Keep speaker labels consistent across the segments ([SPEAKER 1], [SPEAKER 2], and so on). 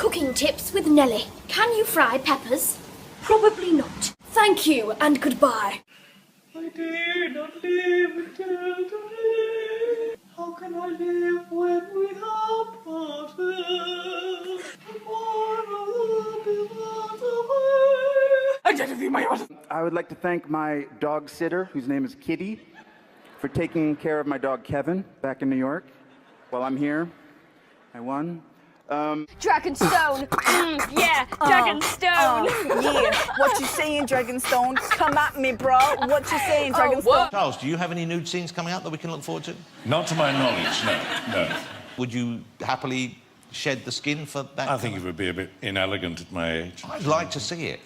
[SPEAKER 1] Cooking tips with Nelly. Can you fry peppers? Probably not. Thank you and goodbye.
[SPEAKER 2] I dare not live until today. How can I live when we have parted? Tomorrow will be miles away.
[SPEAKER 3] I would like to thank my dog sitter, whose name is Kitty, for taking care of my dog Kevin back in New York. While I'm here, I won.
[SPEAKER 4] Dragonstone! Yeah, Dragonstone!
[SPEAKER 5] Yeah, what you saying, Dragonstone? Come at me, bro. What you saying, Dragonstone?
[SPEAKER 6] Charles, do you have any nude scenes coming out that we can look forward to?
[SPEAKER 7] Not to my knowledge, no.
[SPEAKER 6] Would you happily shed the skin for that?
[SPEAKER 7] I think it would be a bit inelegant at my age.
[SPEAKER 6] I'd like to see it.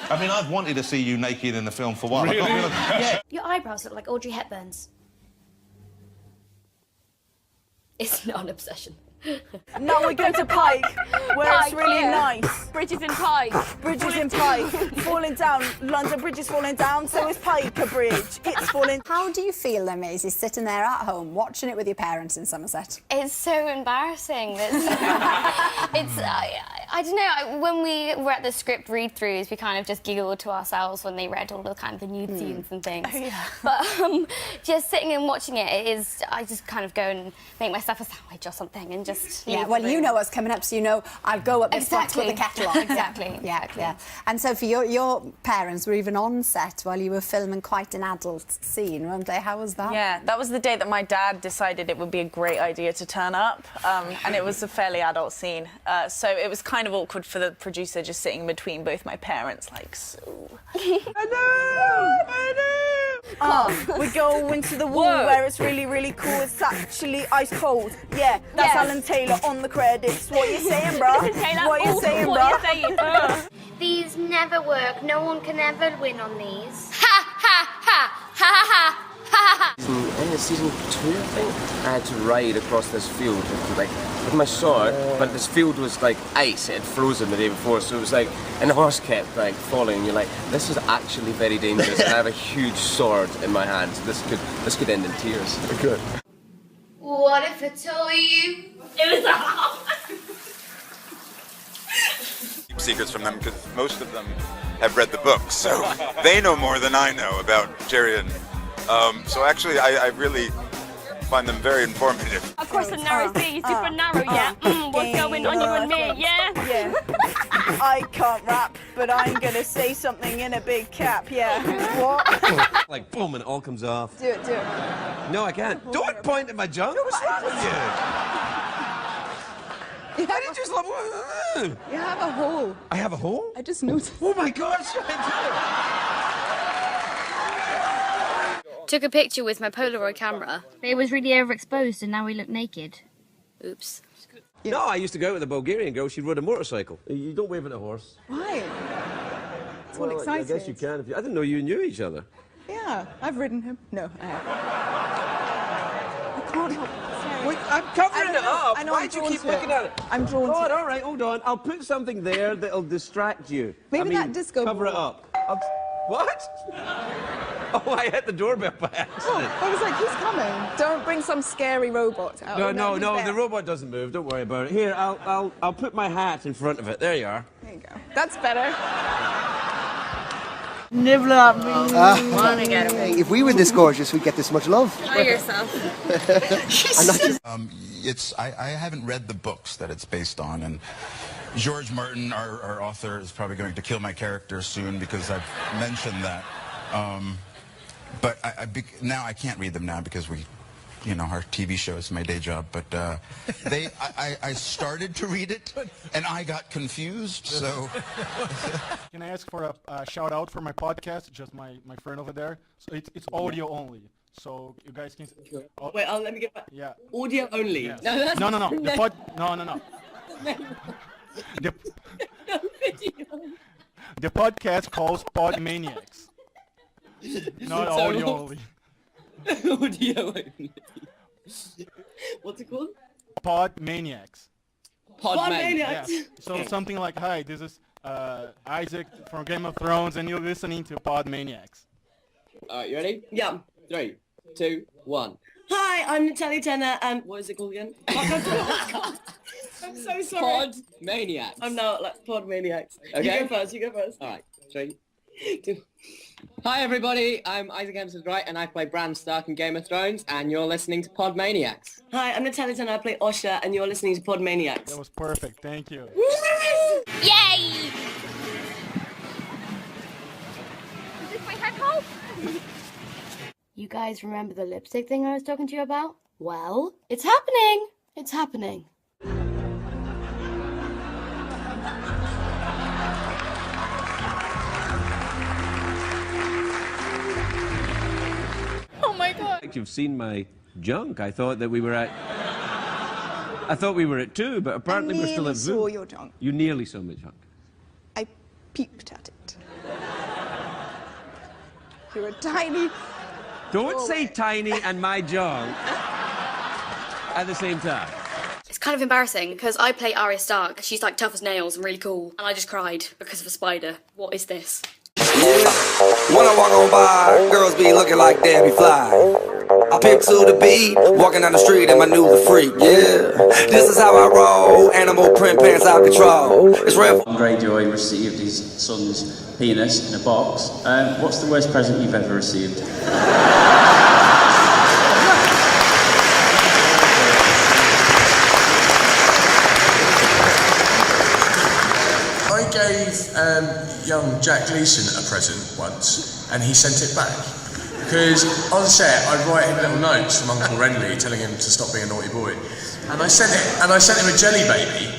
[SPEAKER 6] I mean, I've wanted to see you naked in the film for a while.
[SPEAKER 7] Really?
[SPEAKER 6] Yeah.
[SPEAKER 1] Your eyebrows look like Audrey Hepburn's. It's not an obsession.
[SPEAKER 5] Now we go to Pike, where it's really nice.
[SPEAKER 4] Bridges in Pike.
[SPEAKER 5] Bridges in Pike, falling down. London Bridge is falling down, so is Pike a bridge. It's falling.
[SPEAKER 8] How do you feel then, Maisie, sitting there at home, watching it with your parents in Somerset?
[SPEAKER 4] It's so embarrassing. I don't know, when we were at the script read-throughs, we kind of just giggled to ourselves when they read all the kind of the nude scenes and things.
[SPEAKER 5] Oh, yeah.
[SPEAKER 4] But just sitting and watching it, I just kind of go and make myself a sandwich or something and just
[SPEAKER 8] Yeah, well, you know what's coming up, so you know I'll go up this flat
[SPEAKER 4] Exactly.
[SPEAKER 8] with the kettle on.
[SPEAKER 4] Exactly.
[SPEAKER 8] Yeah. And so for your parents were even on set while you were filming quite an adult scene, weren't they? How was that?
[SPEAKER 5] Yeah, that was the day that my dad decided it would be a great idea to turn up, and it was a fairly adult scene. So it was kind of awkward for the producer just sitting between both my parents, like, so... I know! We go into the wall where it's really, really cool. It's actually ice cold. Yeah, that's
[SPEAKER 4] Yes.
[SPEAKER 5] Alan Taylor on the credits. What you saying, bro?
[SPEAKER 4] Taylor,
[SPEAKER 5] What you saying, bro?
[SPEAKER 4] what you saying?
[SPEAKER 1] These never work. No one can ever win on these. Ha ha ha ha ha ha ha.
[SPEAKER 9] I think it's season 2, I think. I had to ride across this field with my sword, but this field was like ice, it had frozen the day before, so it was like, and the horse kept like falling, and you're like, this is actually very dangerous, and I have a huge sword in my hand, so this could end in tears. Good.
[SPEAKER 1] What if I told you it was a
[SPEAKER 10] Keep secrets from them because most of them have read the books, so they know more than I know about Tyrion. So actually, I really find them very informative.
[SPEAKER 4] Across the narrow sea, super narrow, yeah. What's going on, you and me, yeah?
[SPEAKER 5] Yeah. I can't rap, but I'm gonna say something in a big cap, yeah. What?
[SPEAKER 9] Like boom, and it all comes off.
[SPEAKER 5] Do it.
[SPEAKER 9] No, I can't. Don't point at my junk. What's wrong with you? I didn't just love.
[SPEAKER 5] You have a hole.
[SPEAKER 9] I have a hole?
[SPEAKER 5] I just noticed.
[SPEAKER 9] Oh my gosh!
[SPEAKER 4] Took a picture with my Polaroid camera. It was really overexposed and now we look naked. Oops.
[SPEAKER 9] No, I used to go out with a Bulgarian girl. She rode a motorcycle. You don't wave at a horse.
[SPEAKER 5] Why? It's all
[SPEAKER 9] I
[SPEAKER 5] excited.
[SPEAKER 9] guess you can. I didn't know you knew each other.
[SPEAKER 5] Yeah, I've ridden him. No, I haven't. I can't help. Sorry.
[SPEAKER 9] Wait, I'm covering it up.
[SPEAKER 5] I know.
[SPEAKER 9] Why do you keep looking at it?
[SPEAKER 5] I'm drawn to it.
[SPEAKER 9] All right, hold on. I'll put something there that'll distract you.
[SPEAKER 5] Maybe that disco
[SPEAKER 9] Cover it
[SPEAKER 5] ball.
[SPEAKER 9] up. What? Oh, I hit the doorbell by accident.
[SPEAKER 5] I was like, he's coming. Don't bring some scary robot out.
[SPEAKER 9] No, the robot doesn't move. Don't worry about it. Here, I'll put my hat in front of it. There you are.
[SPEAKER 5] There you go. That's better. Nibble at me.
[SPEAKER 4] Wanna get away.
[SPEAKER 11] If we were this gorgeous, we'd get this much love.
[SPEAKER 4] Know yourself.
[SPEAKER 10] I haven't read the books that it's based on, and George Martin, our author, is probably going to kill my character soon because I've mentioned that. But now I can't read them now because our TV show is my day job. But I started to read it and I got confused. So
[SPEAKER 2] Can I ask for a shout out for my podcast? Just my friend over there. So it's audio only. So you guys can.
[SPEAKER 12] Wait, let me get back.
[SPEAKER 2] Yeah.
[SPEAKER 12] Audio only.
[SPEAKER 2] Yes.
[SPEAKER 12] No, that's
[SPEAKER 2] No.
[SPEAKER 12] no.
[SPEAKER 2] No. The podcast calls Podmaniacs. Not audio only.
[SPEAKER 12] Audio only. What's it called?
[SPEAKER 2] Podmaniacs.
[SPEAKER 12] Podmaniacs.
[SPEAKER 2] Yeah. So something like, hi, this is Isaac from Game of Thrones, and you're listening to Podmaniacs.
[SPEAKER 12] Alright, you ready? Yeah. 3, 2, 1. Hi, I'm Natalie Tena, and what is it called again? I'm so sorry. Pod Maniacs. I'm now like Pod Maniacs.
[SPEAKER 2] Okay.
[SPEAKER 12] You go first.
[SPEAKER 2] All right. 3, 2. Hi everybody, I'm Isaac Hempstead Wright and I play Bran Stark in Game of Thrones and you're listening to Pod Maniacs.
[SPEAKER 12] Hi, I'm Natalie Tena, I play Osha, and you're listening to Pod Maniacs.
[SPEAKER 13] That was perfect, thank you.
[SPEAKER 1] Yay! Is this my headphone? You guys remember the lipstick thing I was talking to you about? Well, it's happening. It's happening.
[SPEAKER 14] Oh my God. You've seen my junk. I thought that we were at... I thought we were at 2, but apparently we're still at Zoo.
[SPEAKER 15] I nearly saw your junk.
[SPEAKER 14] You nearly saw my junk.
[SPEAKER 15] I peeped at it. You're a tiny...
[SPEAKER 14] Don't say tiny and my junk at the same time.
[SPEAKER 4] It's kind of embarrassing because I play Arya Stark and she's like tough as nails and really cool. And I just cried because of a spider. What is this?
[SPEAKER 16] When I walk on by, girls be looking like Debbie Fly. I pick to the beat, walking down the street and my new the freak, yeah. This is how I roll, animal print pants out control. It's real.
[SPEAKER 17] Greyjoy received his son's penis in a box. What's the worst present you've ever received?
[SPEAKER 18] I gave young Jack Gleeson a present once, and he sent it back. Because on set, I'd write him little notes from Uncle Renly telling him to stop being a naughty boy. And I sent him a jelly baby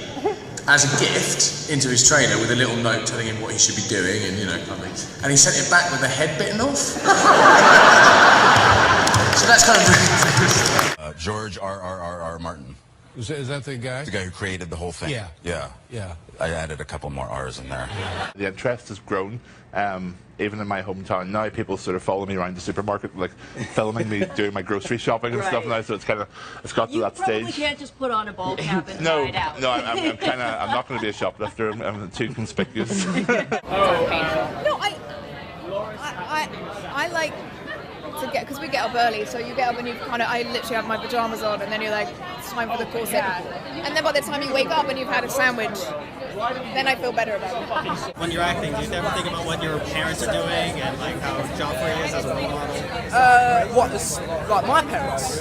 [SPEAKER 18] as a gift into his trailer with a little note telling him what he should be doing and, you know, kind of thing. And he sent it back with the head bitten off. So that's kind of...
[SPEAKER 10] George R.R.R. Martin.
[SPEAKER 19] Is that the guy?
[SPEAKER 10] The guy who created the whole thing.
[SPEAKER 19] Yeah.
[SPEAKER 10] Yeah.
[SPEAKER 19] Yeah.
[SPEAKER 10] I added a couple more R's in there.
[SPEAKER 20] The interest has grown, even in my hometown now. People sort of follow me around the supermarket, like filming me doing my grocery shopping and stuff now. So it's kind of, it's got to that stage.
[SPEAKER 21] You can't just put on a ball cap and
[SPEAKER 20] No,
[SPEAKER 21] try it out.
[SPEAKER 20] no, I'm not going to be a shoplifter. I'm too conspicuous.
[SPEAKER 15] No, I like to get, because we get up early, so you get up and you kind of, I literally have my pajamas on and then you're like, it's time for the corset. And then by the time you wake up and you've had a sandwich, then I feel better about it.
[SPEAKER 13] When you're acting, do you ever think about what your parents are doing and like how Joffrey is as a role model?
[SPEAKER 22] What is, like my parents?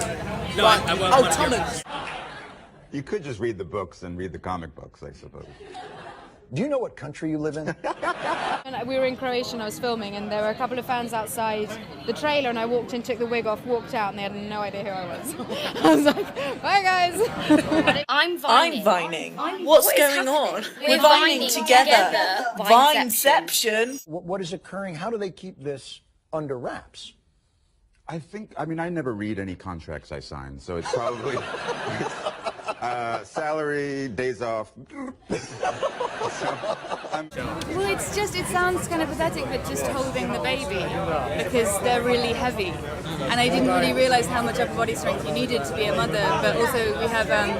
[SPEAKER 13] No,
[SPEAKER 22] like,
[SPEAKER 13] I
[SPEAKER 22] oh, Thomas.
[SPEAKER 23] You could just read the books and read the comic books, I suppose. Do you know what country you live in?
[SPEAKER 24] We were in Croatia and I was filming and there were a couple of fans outside the trailer and I walked in, took the wig off, walked out and they had no idea who I was. I was like, bye guys.
[SPEAKER 5] I'm vining. What's going on? We're vining together. Vineception.
[SPEAKER 23] What is occurring? How do they keep this under wraps?
[SPEAKER 10] I mean, I never read any contracts I sign, so it's probably salary, days off.
[SPEAKER 24] Well, it's just, it sounds kind of pathetic, but just holding the baby because they're really heavy. And I didn't really realize how much upper body strength you needed to be a mother, but also we have a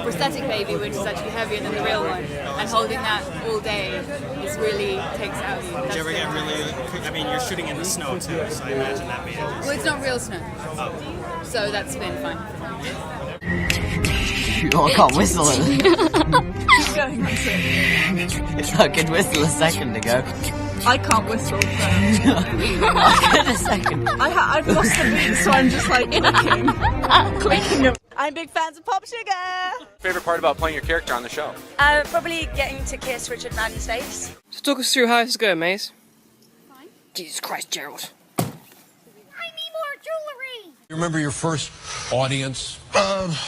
[SPEAKER 24] prosthetic baby, which is actually heavier than the real one. And holding that all day is really takes it out of you.
[SPEAKER 13] Did you ever get really, I mean, you're shooting in the snow too, so I imagine that being
[SPEAKER 24] Well, it's not real snow. So that's been fun.
[SPEAKER 25] Oh, I can't whistle it.
[SPEAKER 5] Going on to
[SPEAKER 25] I could whistle a second ago.
[SPEAKER 5] I can't whistle. So.
[SPEAKER 25] A second.
[SPEAKER 5] I've lost the beat, so I'm just like clicking. I'm big fans of Pop Sugar.
[SPEAKER 26] Favorite part about playing your character on the show?
[SPEAKER 5] Probably getting to kiss Richard Madden's face.
[SPEAKER 2] So talk us through how it's going, Maze.
[SPEAKER 21] Fine.
[SPEAKER 2] Jesus Christ, Gerald.
[SPEAKER 21] I need more jewelry.
[SPEAKER 19] You remember your first audience?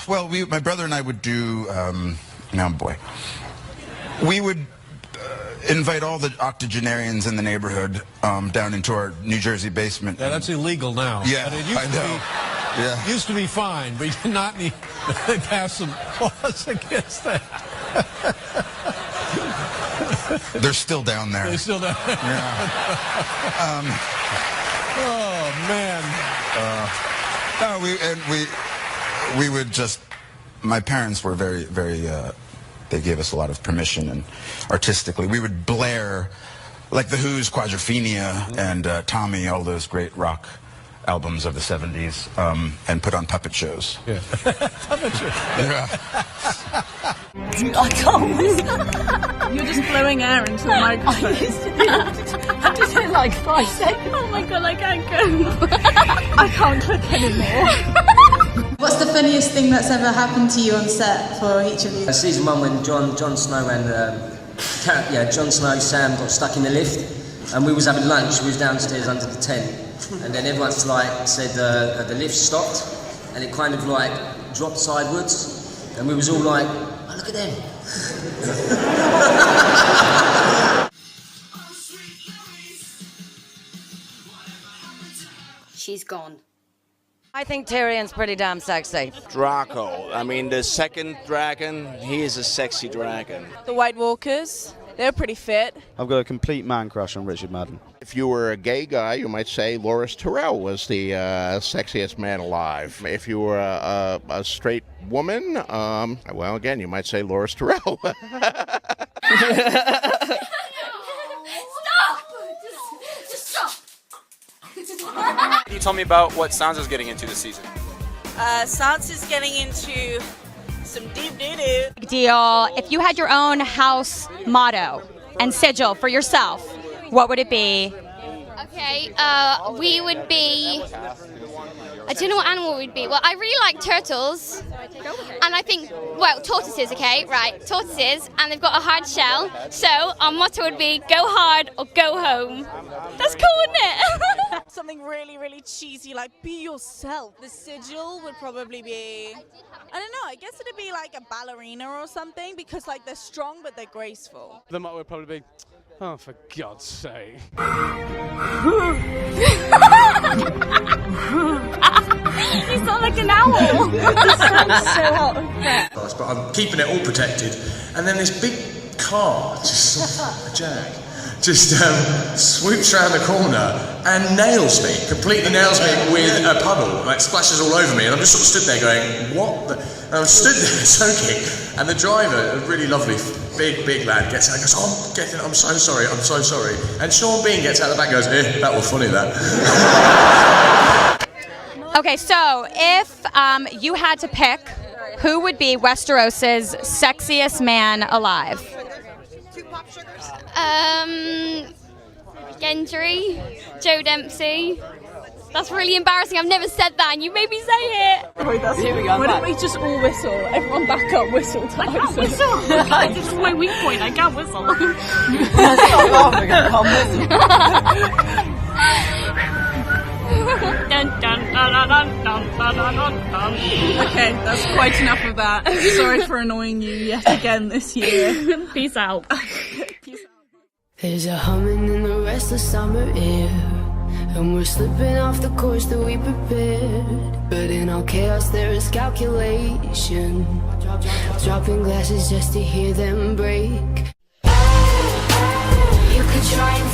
[SPEAKER 10] Well, my brother and I would do, we would invite all the octogenarians in the neighborhood down into our New Jersey basement.
[SPEAKER 19] Yeah, that's illegal now.
[SPEAKER 10] Yeah,
[SPEAKER 19] but it used
[SPEAKER 10] I know.
[SPEAKER 19] It used to be fine, but you did not need to pass some laws against that.
[SPEAKER 10] They're still down there.
[SPEAKER 19] They're still down there.
[SPEAKER 10] Yeah.
[SPEAKER 19] Oh, man.
[SPEAKER 10] No, we would just, my parents were very, very, they gave us a lot of permission, and artistically, we would blare, like the Who's Quadrophenia and Tommy, all those great rock albums of the 70s and put on puppet shows.
[SPEAKER 19] Yeah. Puppet shows.
[SPEAKER 10] Yeah.
[SPEAKER 25] I can't whistle.
[SPEAKER 24] You're just blowing air into the microphone.
[SPEAKER 25] I used to do that. I did it in like 5 seconds.
[SPEAKER 24] Oh my god, I can't go. I can't click anymore.
[SPEAKER 3] What's the funniest thing that's ever happened to you on set for each of you?
[SPEAKER 6] Season 1 when Jon Snow and Jon Snow, Sam got stuck in the lift, and we was having lunch. We was downstairs under the tent, and then everyone's like said the lift stopped, and it kind of like dropped sideways, and we was all like, oh, look at them.
[SPEAKER 7] She's gone.
[SPEAKER 25] I think Tyrion's pretty damn sexy.
[SPEAKER 8] Draco. I mean, the second dragon, he is a sexy dragon.
[SPEAKER 24] The White Walkers, they're pretty fit.
[SPEAKER 9] I've got a complete man crush on Richard Madden.
[SPEAKER 11] If you were a gay guy, you might say Loris Tyrell was the sexiest man alive. If you were a straight woman, well, again, you might say Loris Tyrell.
[SPEAKER 26] Can you tell me about what Sansa's getting into this season?
[SPEAKER 5] Sansa's getting into some deep doo-doo.
[SPEAKER 27] Deal. If you had your own house motto and sigil for yourself, what would it be?
[SPEAKER 4] Okay, we would be... I don't know what animal we'd be. Well, I really like turtles. And I think, well, tortoises, okay? Right, tortoises. And they've got a hard shell. So our motto would be, go hard or go home. That's cool, isn't it?
[SPEAKER 5] Something really, really cheesy, like be yourself. The sigil would probably be, I don't know, I guess it'd be like a ballerina or something, because like they're strong but they're graceful.
[SPEAKER 9] The motto would probably be, oh, for God's sake.
[SPEAKER 27] You sound like an owl.
[SPEAKER 24] You sound so out of breath.
[SPEAKER 18] But I'm keeping it all protected, and then this big car, just a Jag, just swoops around the corner and nails me, completely nails me with a puddle, like splashes all over me, and I'm just sort of stood there going, what the? And I'm stood there soaking, and the driver, a really lovely, big lad, gets out and goes, oh, I'm so sorry. And Sean Bean gets out the back and goes, that was funny, that.
[SPEAKER 27] Okay, so if you had to pick, who would be Westeros's sexiest man alive?
[SPEAKER 4] Gendry, Joe Dempsey. That's really embarrassing. I've never said that, and you made me say it.
[SPEAKER 24] Here we go. Why don't we just all whistle? Everyone back up, whistle time. I can't whistle. This is my weak point. I can't whistle.
[SPEAKER 25] Stop laughing. I can't whistle.
[SPEAKER 24] Dun, dun, dun, dun, dun, dun, dun, dun, dun. Okay, that's quite enough of that. Sorry for annoying you yet again this year. Peace out. Peace out.
[SPEAKER 28] There's a humming in the restless summer air, and we're slipping off the course that we prepared. But in all chaos there is calculation, dropping glasses just to hear them break. You could try and